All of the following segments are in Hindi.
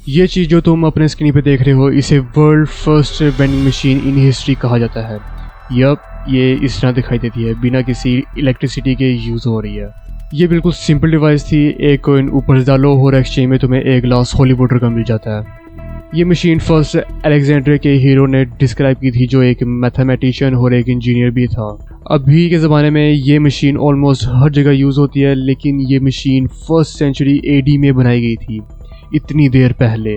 ये चीज़ जो तुम अपने स्क्रीन पे देख रहे हो इसे world first vending machine in history कहा जाता है। ये इस तरह दिखाई देती है, बिना किसी इलेक्ट्रिसिटी के यूज़ हो रही है। ये बिल्कुल सिंपल डिवाइस थी, एक कॉइन ऊपर डालो और एक्सचेंज में तुम्हें एक ग्लास होली वाटर का मिल जाता है। ये मशीन फर्स्ट अलेक्जेंडर के हीरो ने डिस्क्राइब की थी, जो एक मैथमेटिशियन और एक इंजीनियर भी था। अभी के ज़माने में ये मशीन ऑलमोस्ट हर जगह यूज़ होती है, लेकिन ये मशीन फर्स्ट सेंचुरी AD में बनाई गई थी, इतनी देर पहले।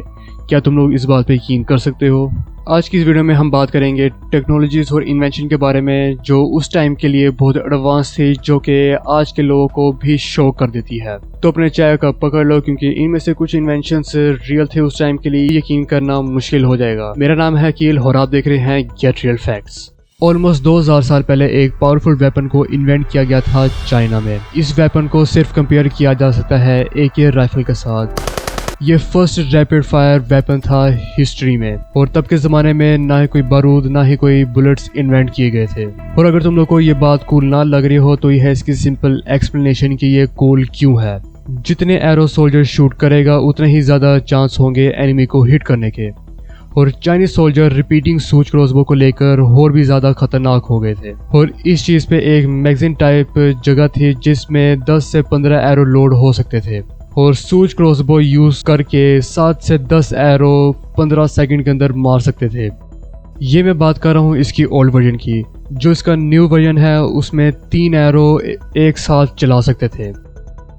क्या तुम लोग इस बात पे यकीन कर सकते हो? आज की इस वीडियो में हम बात करेंगे टेक्नोलॉजीज और इन्वेंशन के बारे में जो उस टाइम के लिए बहुत एडवांस थी, जो कि आज के लोगों को भी शॉक कर देती है। तो अपने चाय का पकड़ लो, क्योंकि इनमें से कुछ इन्वेंशंस रियल थे उस टाइम के लिए, यकीन करना मुश्किल हो जाएगा। मेरा नाम है अकील और आप देख रहे हैं गेट रियल फैक्ट्स। ऑलमोस्ट 2000 साल पहले एक पावरफुल वेपन को इन्वेंट किया गया था चाइना में। इस वेपन को सिर्फ कंपेयर किया जा सकता है AK राइफल के साथ। ये फर्स्ट रैपिड फायर वेपन था हिस्ट्री में, और तब के ज़माने में ना ही कोई बारूद ना ही कोई बुलेट्स इन्वेंट किए गए थे। और अगर तुम लोग को ये बात कूल ना लग रही हो तो यह है इसकी सिंपल एक्सप्लेनेशन कि ये कूल क्यों है। जितने एरो सोल्जर शूट करेगा उतने ही ज़्यादा चांस होंगे एनिमी को हिट करने के, और चाइनीज सोल्जर रिपीटिंग सूच क्रॉसबो को लेकर और भी ज़्यादा खतरनाक हो गए थे। और इस चीज़ पे एक मैगजीन टाइप जगह थी जिसमें 10 से 15 एरो लोड हो सकते थे, और सूच क्रॉसबो यूज करके 7 से 10 एरो 15 सेकंड के अंदर मार सकते थे। ये मैं बात कर रहा हूँ इसकी ओल्ड वर्जन की। जो इसका न्यू वर्जन है उसमें 3 एरो एक साथ चला सकते थे।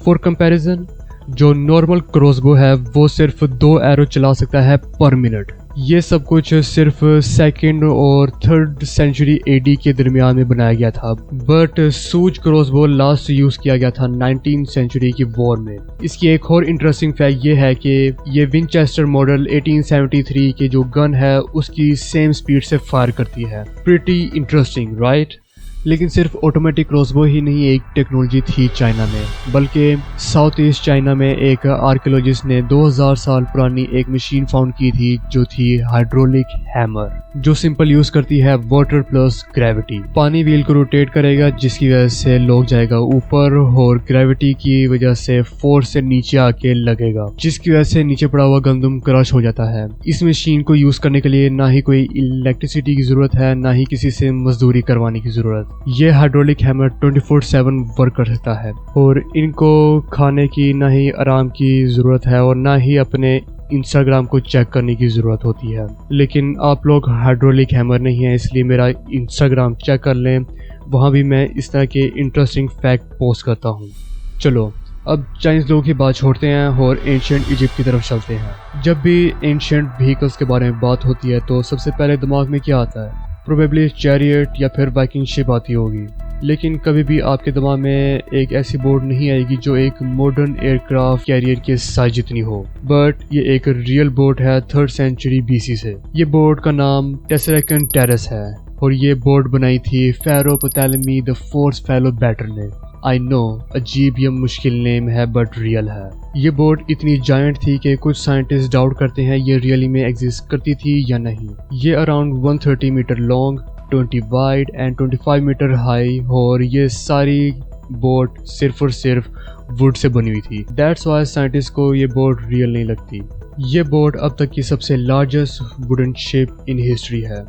फॉर कंपैरिजन, जो नॉर्मल क्रॉसबो है वो सिर्फ 2 एरो चला सकता है पर मिनट। ये सब कुछ सिर्फ सेकंड और 3rd सेंचुरी AD के दरमियान में बनाया गया था, बट सूच क्रॉसबो लास्ट यूज किया गया था 19th सेंचुरी की वॉर में। इसकी एक और इंटरेस्टिंग फैक्ट ये है कि ये विंचेस्टर मॉडल 1873 की जो गन है उसकी सेम स्पीड से फायर करती है। Pretty interesting, right? लेकिन सिर्फ ऑटोमेटिक क्रॉसबो ही नहीं एक टेक्नोलॉजी थी चाइना में, बल्कि साउथ ईस्ट चाइना में एक आर्कियोलॉजिस्ट ने 2000 साल पुरानी एक मशीन फाउंड की थी जो थी हाइड्रोलिक हैमर, जो सिंपल यूज करती है वाटर प्लस ग्रेविटी। पानी व्हील को रोटेट करेगा जिसकी वजह से लोग जाएगा ऊपर, और ग्रेविटी की वजह से फोर्स से नीचे आके लगेगा, जिसकी वजह से नीचे पड़ा हुआ गंदम क्रश हो जाता है। इस मशीन को यूज करने के लिए ना ही कोई इलेक्ट्रिसिटी की जरूरत है, ना ही किसी से मजदूरी करवाने की जरूरत। ये हाइड्रोलिक हैमर 24/7 वर्क कर सकता है, और इनको खाने की ना ही आराम की ज़रूरत है और ना ही अपने इंस्टाग्राम को चेक करने की ज़रूरत होती है। लेकिन आप लोग हाइड्रोलिक हैमर नहीं है, इसलिए मेरा इंस्टाग्राम चेक कर लें, वहाँ भी मैं इस तरह के इंटरेस्टिंग फैक्ट पोस्ट करता हूँ। चलो अब चाइनीज़ लोगों की बात छोड़ते हैं और एंशिएंट इजिप्ट की तरफ चलते हैं। जब भी एंशिएंट व्हीकल्स के बारे में बात होती है तो सबसे पहले दिमाग में क्या आता है? प्रोबेबली चैरियट या फिर वाइकिंग शिप आती होगी, लेकिन कभी भी आपके दिमाग में एक ऐसी बोट नहीं आएगी जो एक मॉडर्न एयरक्राफ्ट कैरियर के साइज जितनी हो। बट ये एक रियल बोट है 3rd सेंचुरी BC से। ये बोट का नाम टेसरेकन टेरेस है, और ये बोट बनाई थी फेरो पतालमी द 4th फेलो बैटर ने। आई नो, अजीब या मुश्किल नेम है बट रियल है। ये बोट इतनी जायंट थी कि कुछ साइंटिस्ट डाउट करते हैं ये रियली में एग्जिस्ट करती थी या नहीं। ये around 130 meter long, 20 wide and 25 meter high, और ये सारी बोट सिर्फ और सिर्फ वुड से बनी हुई थी। दैट्स वाई साइंटिस्ट को ये बोट रियल नहीं लगती। ये बोट अब तक की सबसे largest wooden ship in history है।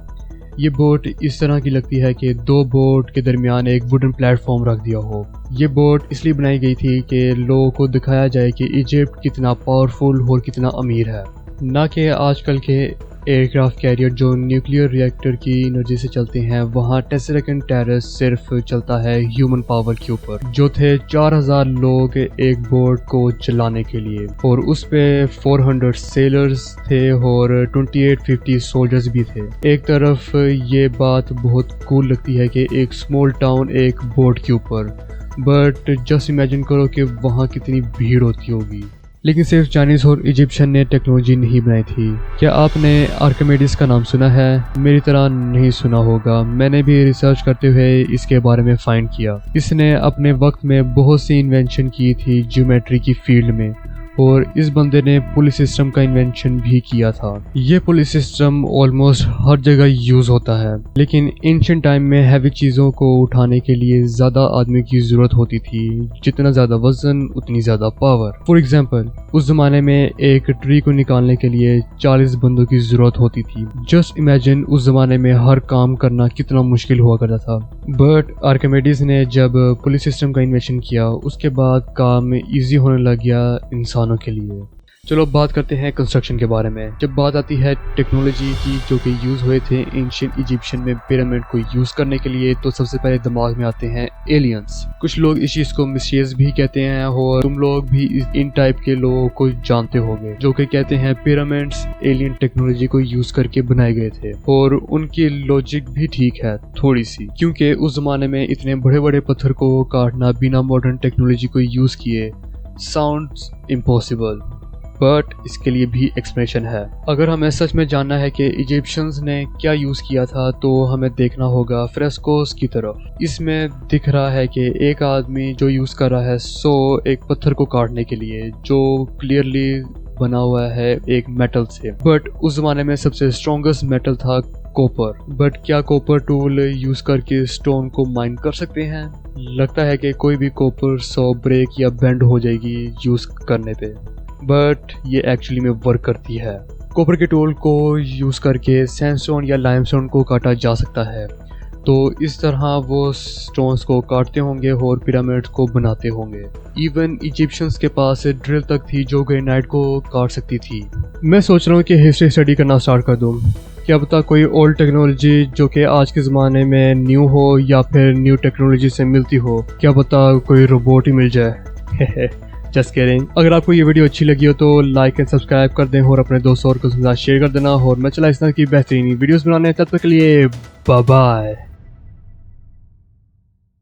ये बोट इस तरह की लगती है कि 2 बोट के दरमियान एक वुडन प्लेटफॉर्म रख दिया हो। ये बोट इसलिए बनाई गई थी कि लोगों को दिखाया जाए कि इजिप्ट कितना पावरफुल और कितना अमीर है, ना कि आजकल के एयरक्राफ्ट कैरियर जो न्यूक्लियर रिएक्टर की एनर्जी से चलते हैं। वहाँ टेसरेकन टेरेस सिर्फ चलता है ह्यूमन पावर के ऊपर, जो थे 4000 लोग एक बोट को चलाने के लिए, और उस पे 400 सेलर्स थे और 2850 सोल्जर्स भी थे। एक तरफ ये बात बहुत कूल लगती है कि एक स्मॉल टाउन एक बोट के ऊपर, बट जस्ट इमेजिन करो कि वहाँ कितनी भीड़ होती होगी। लेकिन सिर्फ चाइनीज़ और इजिप्शियन ने टेक्नोलॉजी नहीं बनाई थी। क्या आपने आर्किमिडीज का नाम सुना है? मेरी तरह नहीं सुना होगा। मैंने भी रिसर्च करते हुए इसके बारे में फाइंड किया। इसने अपने वक्त में बहुत सी इन्वेंशन की थी ज्योमेट्री की फील्ड में, और इस बंदे ने पुली सिस्टम का इन्वेंशन भी किया था। ये पुली सिस्टम ऑलमोस्ट हर जगह यूज होता है, लेकिन एंशिएंट टाइम में हैवी चीज़ों को उठाने के लिए ज़्यादा आदमी की ज़रूरत होती थी। जितना ज़्यादा वजन उतनी ज़्यादा पावर। फॉर एग्जाम्पल, उस ज़माने में एक ट्री को निकालने के लिए 40 बंदों की ज़रूरत होती थी। जस्ट इमेजिन उस ज़माने में हर काम करना कितना मुश्किल हुआ करता था। बट आर्किमिडीज ने जब पुलिस सिस्टम का इन्वेंशन किया, उसके बाद काम ईजी होने लग गया इंसानों के लिए। चलो अब बात करते हैं कंस्ट्रक्शन के बारे में। जब बात आती है टेक्नोलॉजी की जो कि यूज़ हुए थे एंशिएंट इजिप्शियन में पिरामिड को यूज़ करने के लिए, तो सबसे पहले दिमाग में आते हैं एलियंस। कुछ लोग इस चीज़ को मिस्टीरियस भी कहते हैं और तुम लोग भी इन टाइप के लोगों को जानते होंगे जो कि कहते हैं पिरामिड्स एलियन टेक्नोलॉजी को यूज़ करके बनाए गए थे। और उनकी लॉजिक भी ठीक है थोड़ी सी, क्योंकि उस ज़माने में इतने बड़े बड़े पत्थर को काटना बिना मॉडर्न टेक्नोलॉजी को यूज़ किए साउंड्स इम्पॉसिबल। बट इसके लिए भी एक्सप्लेनेशन है। अगर हमें सच में जानना है कि इजिप्शियंस ने क्या यूज़ किया था, तो हमें देखना होगा फ्रेस्कोस की तरफ। इसमें दिख रहा है कि एक आदमी जो यूज़ कर रहा है एक पत्थर को काटने के लिए, जो क्लियरली बना हुआ है एक मेटल से। बट उस ज़माने में सबसे स्ट्रॉन्गेस्ट मेटल था कॉपर। बट क्या कॉपर टूल यूज़ करके स्टोन को माइन कर सकते हैं? लगता है कि कोई भी कॉपर ब्रेक या बेंड हो जाएगी यूज़ करने पे। बट ये एक्चुअली में वर्क करती है। कॉपर के टूल को यूज़ करके सैंडस्टोन या लाइमस्टोन को काटा जा सकता है। तो इस तरह वो स्टोन्स को काटते होंगे और पिरामिड्स को बनाते होंगे। इवन इजिप्शियंस के पास ड्रिल तक थी जो ग्रेनाइट को काट सकती थी। मैं सोच रहा हूँ कि हिस्ट्री स्टडी करना स्टार्ट कर दूँ। क्या पता कोई ओल्ड टेक्नोलॉजी जो कि आज के ज़माने में न्यू हो या फिर न्यू टेक्नोलॉजी से मिलती हो। क्या पता कोई रोबोट ही मिल जाए। Just kidding. अगर आपको ये वीडियो अच्छी लगी हो तो लाइक एंड सब्सक्राइब कर दें और अपने दोस्तों और के साथ शेयर कर देना। और मैं चला इस तरह की बेहतरीन वीडियोस बनाने, तब तक के लिए बाय बाय।